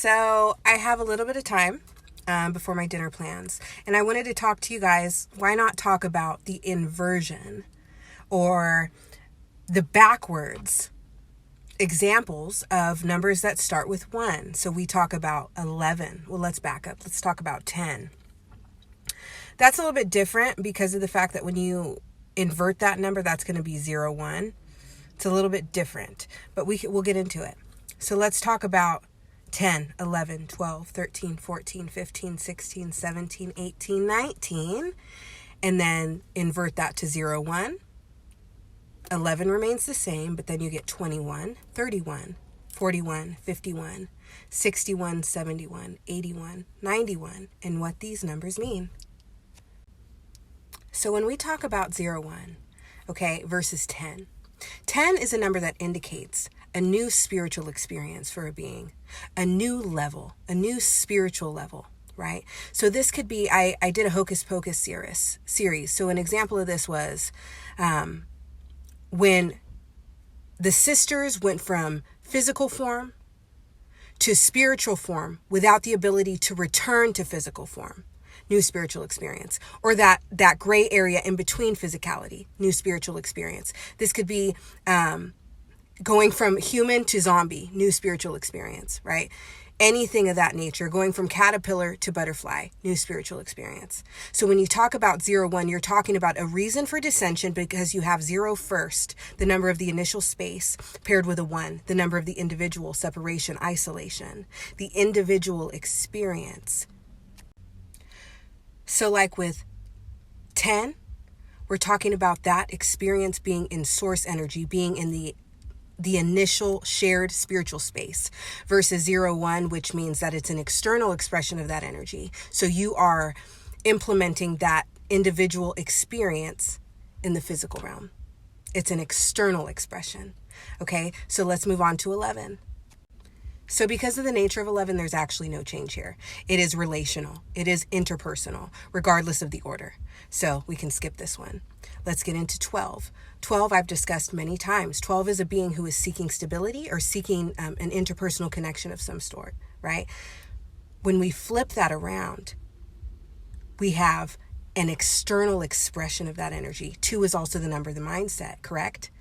So I have a little bit of time before my dinner plans, and I wanted to talk to you guys. Why not talk about the inversion or the backwards examples of numbers that start with 1? So we talk about 11. Well, let's back up. Let's talk about 10. That's a little bit different because of the fact that when you invert that number, that's going to be 0, 1. It's a little bit different, but we'll get into it. So let's talk about 10, 11, 12, 13, 14, 15, 16, 17, 18, 19, and then invert that to 0, 1. 11 remains the same, but then you get 21, 31, 41, 51, 61, 71, 81, 91, and what these numbers mean. So when we talk about 0, 1, okay, versus 10, 10 is a number that indicates a new spiritual experience for a being, a new level, a new spiritual level, right? So this could be, I did a Hocus Pocus series. So an example of this was when the sisters went from physical form to spiritual form without the ability to return to physical form. New spiritual experience, or that gray area in between physicality, new spiritual experience. This could be going from human to zombie, new spiritual experience, right? Anything of that nature, going from caterpillar to butterfly, new spiritual experience. So when you talk about 0, 1, you're talking about a reason for dissension because you have 0 first, the number of the initial space, paired with a 1, the number of the individual, separation, isolation, the individual experience. So like with 10, we're talking about that experience being in source energy, being in the initial shared spiritual space, versus 0, 1, which means that it's an external expression of that energy. So you are implementing that individual experience in the physical realm. It's an external expression. Okay, so let's move on to 11. So because of the nature of 11, there's actually no change here. It is relational. It is interpersonal, regardless of the order. So we can skip this one. Let's get into 12. 12 I've discussed many times. 12 is a being who is seeking stability or seeking an interpersonal connection of some sort, right? When we flip that around, we have an external expression of that energy. 2 is also the number of the mindset, correct?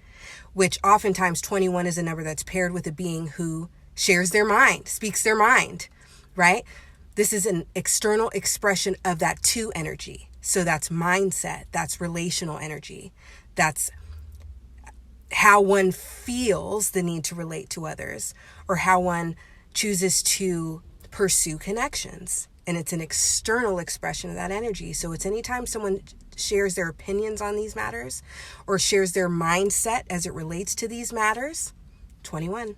Which oftentimes 21 is a number that's paired with a being who shares their mind, speaks their mind, right? This is an external expression of that 2 energy. So that's mindset, that's relational energy. That's how one feels the need to relate to others, or how one chooses to pursue connections. And it's an external expression of that energy. So it's anytime someone shares their opinions on these matters or shares their mindset as it relates to these matters, 21.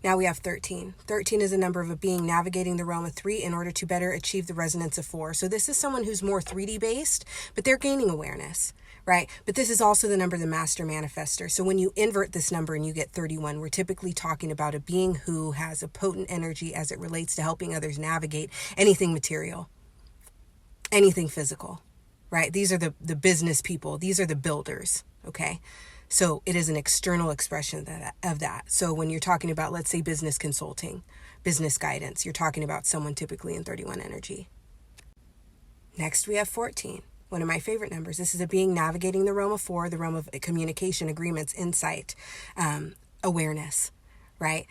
Now we have 13. 13 is a number of a being navigating the realm of 3 in order to better achieve the resonance of 4. So this is someone who's more 3D based, but they're gaining awareness, right? But this is also the number of the master manifester. So when you invert this number and you get 31, we're typically talking about a being who has a potent energy as it relates to helping others navigate anything material, anything physical, right? These are the business people. These are the builders, okay? So it is an external expression of that. So when you're talking about, let's say, business consulting, business guidance, you're talking about someone typically in 31 energy. Next, we have 14, one of my favorite numbers. This is a being navigating the realm of 4, the realm of communication, agreements, insight, awareness, right?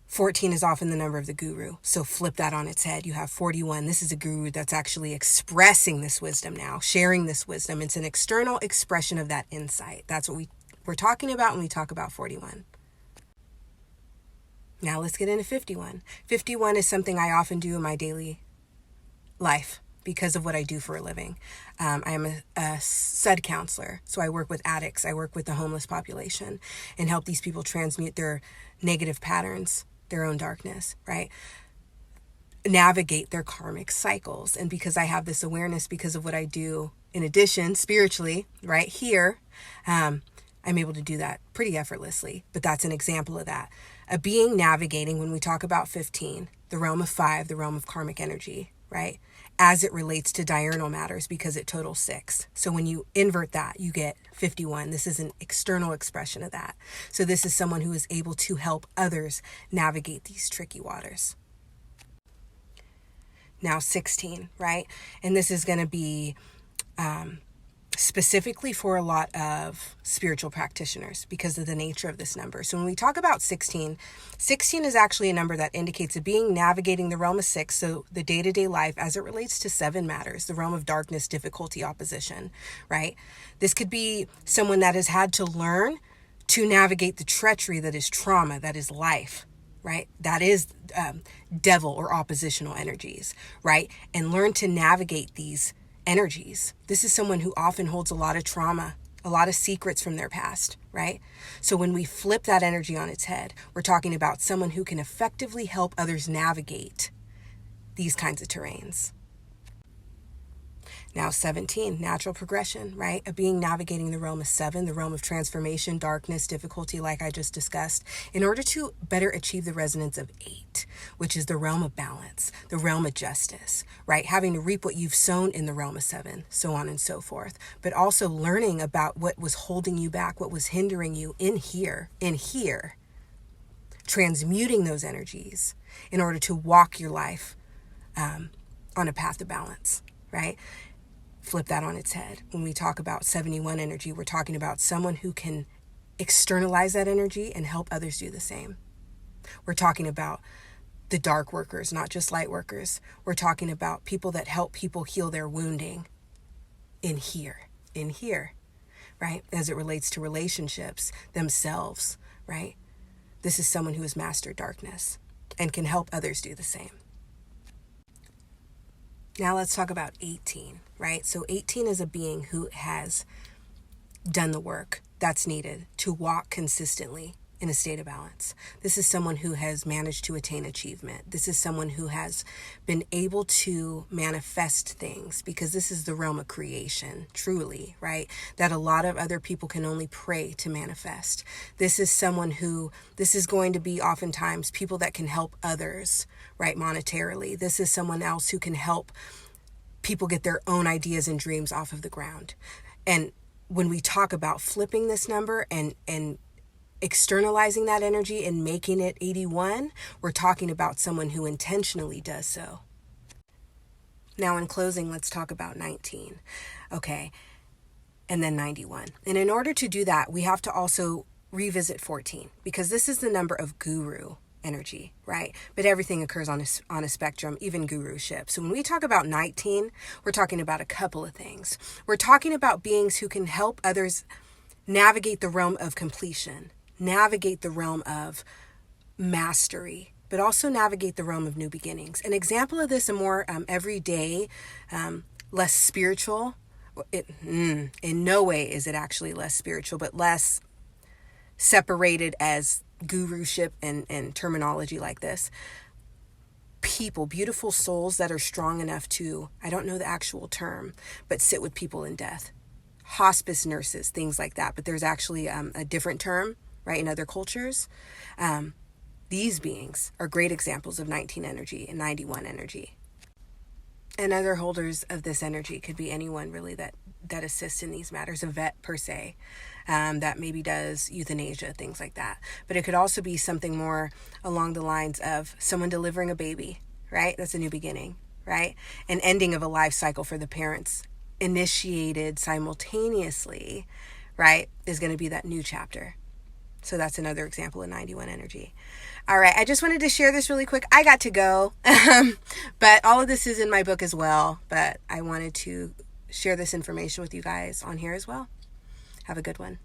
14 is often the number of the guru. So flip that on its head. You have 41. This is a guru that's actually expressing this wisdom now, sharing this wisdom. It's an external expression of that insight. That's what we're talking about when we talk about 41. Now let's get into 51. 51 is something I often do in my daily life because of what I do for a living. I am a SUD counselor. So I work with addicts. I work with the homeless population and help these people transmute their negative patterns, their own darkness, right? Navigate their karmic cycles. And because I have this awareness, because of what I do, in addition, spiritually, right here, I'm able to do that pretty effortlessly. But that's an example of that. A being navigating, when we talk about 15, the realm of 5, the realm of karmic energy, right? As it relates to diurnal matters, because it totals 6. So when you invert that, you get 51. This is an external expression of that. So this is someone who is able to help others navigate these tricky waters. Now 16, right? And this is going to be specifically for a lot of spiritual practitioners because of the nature of this number. So when we talk about 16, 16 is actually a number that indicates a being navigating the realm of 6, so the day-to-day life as it relates to 7 matters, the realm of darkness, difficulty, opposition, right? This could be someone that has had to learn to navigate the treachery that is trauma, that is life, right? That is devil or oppositional energies, right? And learn to navigate these energies. This is someone who often holds a lot of trauma, a lot of secrets from their past, right? So when we flip that energy on its head, we're talking about someone who can effectively help others navigate these kinds of terrains. Now 17, natural progression, right? A being navigating the realm of 7, the realm of transformation, darkness, difficulty, like I just discussed, in order to better achieve the resonance of 8, which is the realm of balance, the realm of justice, right? Having to reap what you've sown in the realm of 7, so on and so forth. But also learning about what was holding you back, what was hindering you in here, transmuting those energies in order to walk your life on a path of balance, right? Flip that on its head. When we talk about 71 energy, we're talking about someone who can externalize that energy and help others do the same. We're talking about the dark workers, not just light workers. We're talking about people that help people heal their wounding in here, right? As it relates to relationships themselves, right? This is someone who has mastered darkness and can help others do the same. Now let's talk about 18, right? So 18 is a being who has done the work that's needed to walk consistently in a state of balance. This is someone who has managed to attain achievement. This is someone who has been able to manifest things, because this is the realm of creation, truly, right? That a lot of other people can only pray to manifest. This is someone who, this is going to be oftentimes people that can help others, right, monetarily. This is someone else who can help people get their own ideas and dreams off of the ground. And when we talk about flipping this number and externalizing that energy and making it 81, we're talking about someone who intentionally does so. Now in closing, let's talk about 19. Okay. And then 91. And in order to do that, we have to also revisit 14, because this is the number of guru energy, right? But everything occurs on a spectrum, even guruship. So when we talk about 19, we're talking about a couple of things. We're talking about beings who can help others navigate the realm of completion, navigate the realm of mastery, but also navigate the realm of new beginnings. An example of this, a more everyday, less spiritual, in no way is it actually less spiritual, but less separated as guruship and terminology like this. People, beautiful souls that are strong enough to, I don't know the actual term, but sit with people in death. Hospice nurses, things like that. But there's actually a different term, right, in other cultures. These beings are great examples of 19 energy and 91 energy. And other holders of this energy could be anyone really that assists in these matters, a vet per se, that maybe does euthanasia, things like that. But it could also be something more along the lines of someone delivering a baby, right? That's a new beginning, right? An ending of a life cycle for the parents initiated simultaneously, right, is going to be that new chapter. So that's another example of 91 energy. All right, I just wanted to share this really quick. I got to go, but all of this is in my book as well. But I wanted to share this information with you guys on here as well. Have a good one.